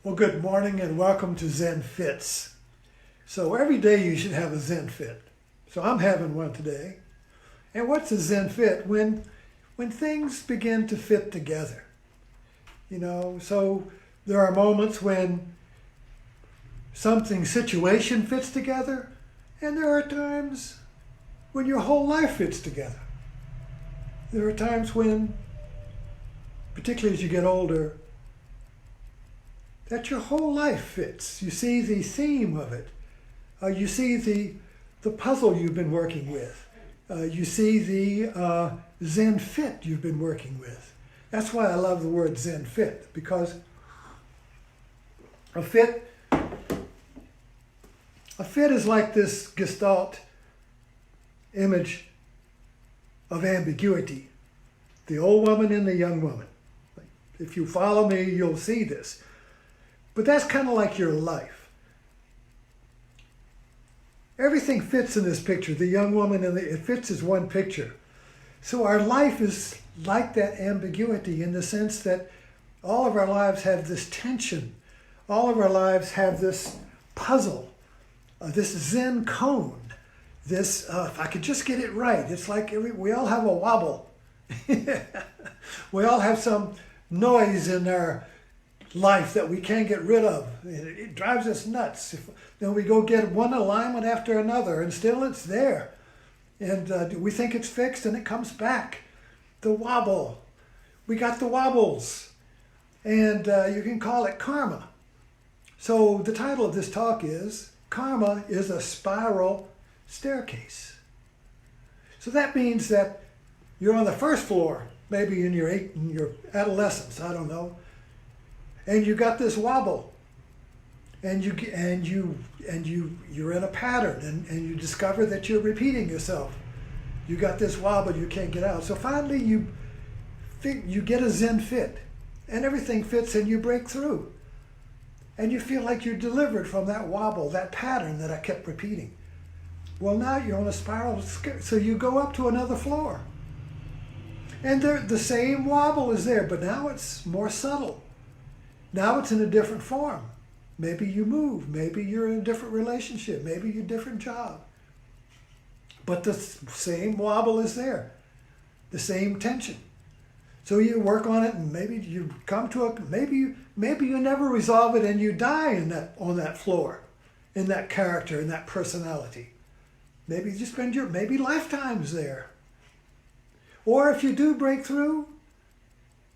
Well, good morning and welcome to Zen Fits. So every day you should have a Zen Fit. So I'm having one today. And what's a Zen Fit? When things begin to fit together. So there are moments when situation fits together, and there are times when your whole life fits together. There are times when, particularly as you get older, that your whole life fits. You see the theme of it. You see the puzzle you've been working with. You see the Zen fit you've been working with. That's why I love the word Zen fit, because a fit is like this Gestalt image of ambiguity. The old woman and the young woman. If you follow me, you'll see this. But that's kind of like your life. Everything fits in this picture. The young woman it fits as one picture. So our life is like that ambiguity in the sense that all of our lives have this tension. All of our lives have this puzzle, this Zen cone. This, if I could just get it right, it's like we all have a wobble. We all have some noise in our life that we can't get rid of. It drives us nuts. Then we go get one alignment after another, and still it's there. And we think it's fixed, and it comes back. The wobble. We got the wobbles. And you can call it karma. So the title of this talk is, Karma is a Spiral Staircase. So that means that you're on the first floor, maybe in your adolescence, I don't know. And you got this wobble, and you're in a pattern, and you discover that you're repeating yourself. You got this wobble, you can't get out. So finally, you get a Zen fit, and everything fits, and you break through, and you feel like you're delivered from that wobble, that pattern that I kept repeating. Well, now you're on a spiral, so you go up to another floor, and the same wobble is there, but now it's more subtle. Now it's in a different form. Maybe you move. Maybe you're in a different relationship. Maybe you're a different job. But the same wobble is there. The same tension. So you work on it, and maybe you come to maybe you never resolve it, and you die on that floor, in that character, in that personality. Maybe you spend maybe lifetimes there. Or if you do break through,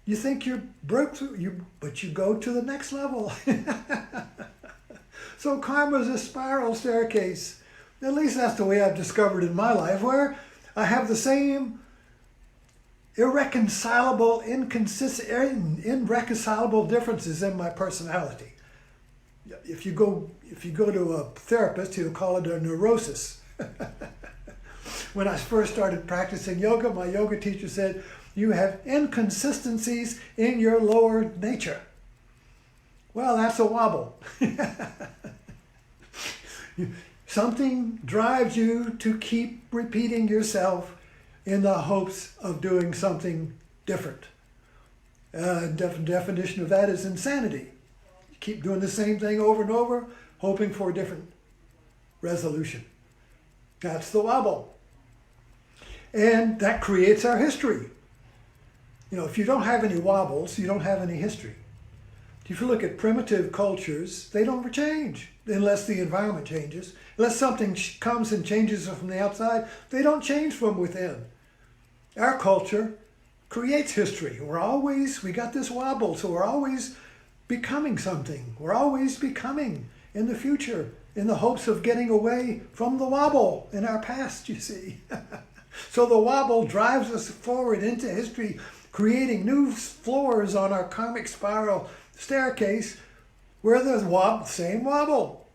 you think you broke through, but you go to the next level. So karma is a spiral staircase. At least that's the way I've discovered in my life, where I have the same irreconcilable differences in my personality. If you go to a therapist, he'll call it a neurosis. When I first started practicing yoga, my yoga teacher said, you have inconsistencies in your lower nature. Well, that's a wobble. Something drives you to keep repeating yourself in the hopes of doing something different. Definition of that is insanity. You keep doing the same thing over and over, hoping for a different resolution. That's the wobble. And that creates our history. If you don't have any wobbles, you don't have any history. If you look at primitive cultures, they don't change unless the environment changes. Unless something comes and changes from the outside, they don't change from within. Our culture creates history. We got this wobble, so we're always becoming something. We're always becoming in the future in the hopes of getting away from the wobble in our past, you see. So the wobble drives us forward into history, creating new floors on our karmic spiral staircase where there's same wobble.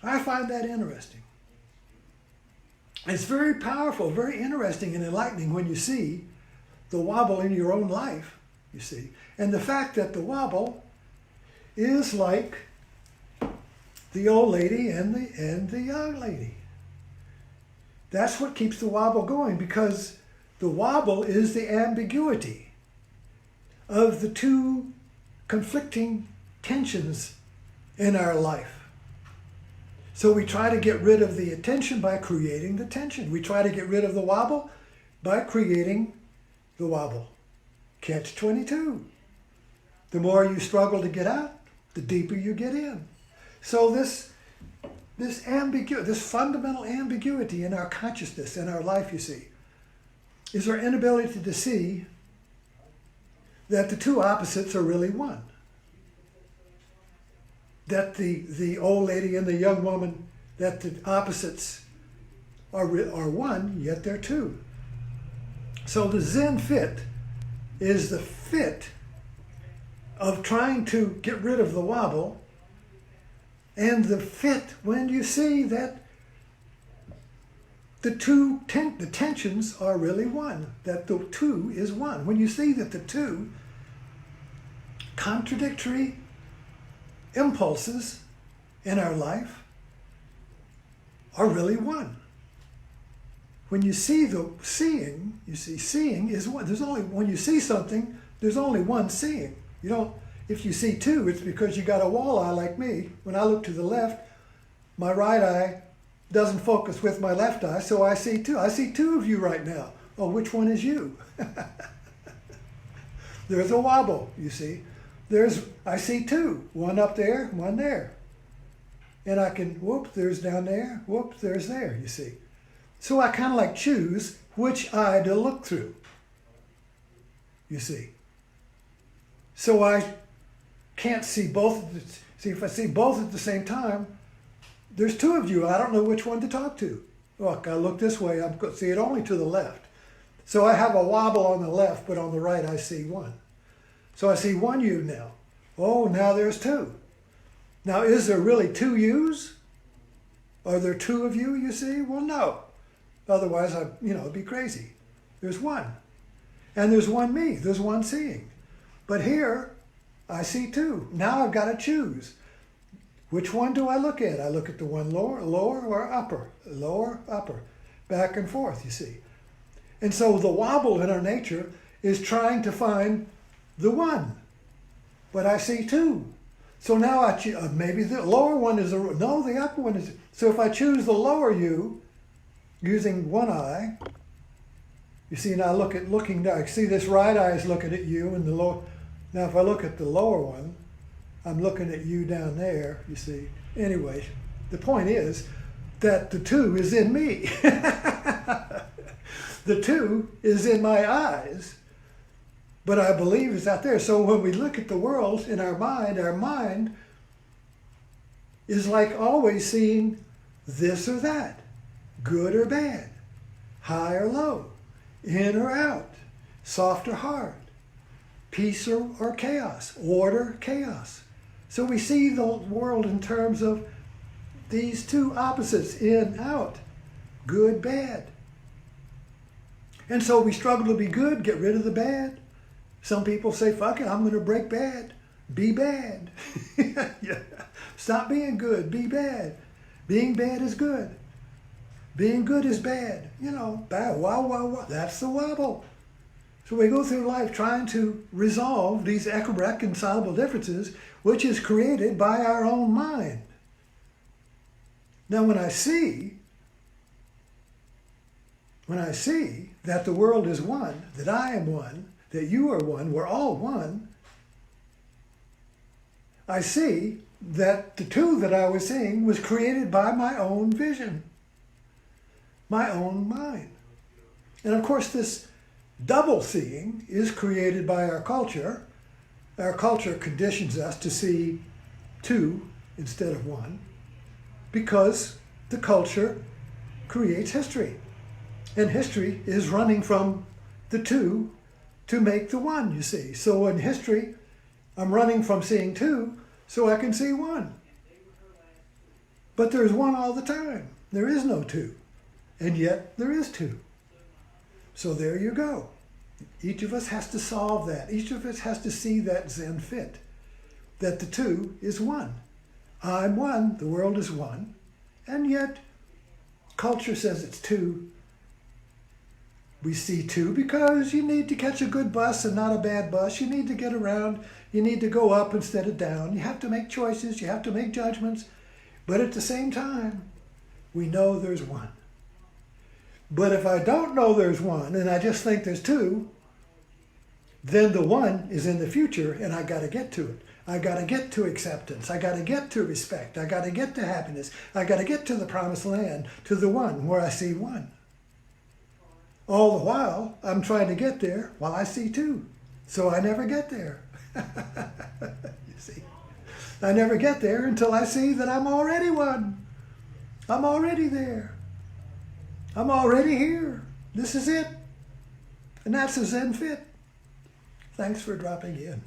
I find that interesting. It's very powerful, very interesting and enlightening when you see the wobble in your own life, you see. And the fact that the wobble is like the old lady and the young lady. That's what keeps the wobble going, because the wobble is the ambiguity of the two conflicting tensions in our life. So we try to get rid of the attention by creating the tension. We try to get rid of the wobble by creating the wobble. Catch 22. The more you struggle to get out, the deeper you get in. So this fundamental ambiguity in our consciousness, in our life, you see, is our inability to see that the two opposites are really one. That the old lady and the young woman, that the opposites are one, yet they're two. So the Zen fit is the fit of trying to get rid of the wobble, and the fit when you see that the tensions are really one, that the two is one. When you see that the two contradictory impulses in our life are really one. When you see the seeing, you see seeing is one. When you see something, there's only one seeing. You don't, if you see two, it's because you got a wall eye like me. When I look to the left, my right eye doesn't focus with my left eye, so I see two. I see two of you right now. Oh, which one is you? There's a wobble, you see. I see two, one up there, one there. And I can, whoop, there's down there, whoop, there's there, you see. So I kind of like choose which eye to look through, you see. So I can't see both. See, if I see both at the same time, there's two of you. I don't know which one to talk to. Look, I look this way, I'm see it only to the left. So I have a wobble on the left, but on the right I see one. So I see one you now. Oh, now there's two. Now, is there really two yous? Are there two of you, you see? Well, no. Otherwise, it'd be crazy. There's one. And there's one me. There's one seeing. But here, I see two. Now I've got to choose. Which one do I look at? I look at the one lower or upper, lower, upper, back and forth, you see. And so the wobble in our nature is trying to find the one. But I see two. So now maybe the lower one is the upper one is. So if I choose the lower you, using one eye, you see now looking down. See this right eye is looking at you, and the lower. Now if I look at the lower one, I'm looking at you down there. You see. Anyway, the point is that the two is in me. The two is in my eyes, but I believe it's out there. So when we look at the world in our mind is like always seeing this or that, good or bad, high or low, in or out, soft or hard, peace or chaos, order, chaos. So we see the world in terms of these two opposites, in, out, good, bad. And so we struggle to be good, get rid of the bad. Some people say, fuck it, I'm going to break bad. Be bad. Yeah. Stop being good, be bad. Being bad is good. Being good is bad. Bad, wow. That's the wobble. So we go through life trying to resolve these irreconcilable differences, which is created by our own mind. Now when I see that the world is one, that I am one, that you are one, we're all one, I see that the two that I was seeing was created by my own vision, my own mind. And of course this double seeing is created by our culture. Our culture conditions us to see two instead of one because the culture creates history. And history is running from the two to make the one, you see. So in history, I'm running from seeing two so I can see one. But there's one all the time. There is no two. And yet there is two. So there you go. Each of us has to solve that. Each of us has to see that Zen fit. That the two is one. I'm one, the world is one. And yet culture says it's two. We see two because you need to catch a good bus and not a bad bus. You need to get around. You need to go up instead of down. You have to make choices. You have to make judgments. But at the same time, we know there's one. But if I don't know there's one and I just think there's two, then the one is in the future and I got to get to it. I got to get to acceptance. I got to get to respect. I got to get to happiness. I got to get to the promised land, to the one where I see one. All the while, I'm trying to get there while I see two. So I never get there. You see, I never get there until I see that I'm already one. I'm already there. I'm already here. This is it. And that's a Zen Fit. Thanks for dropping in.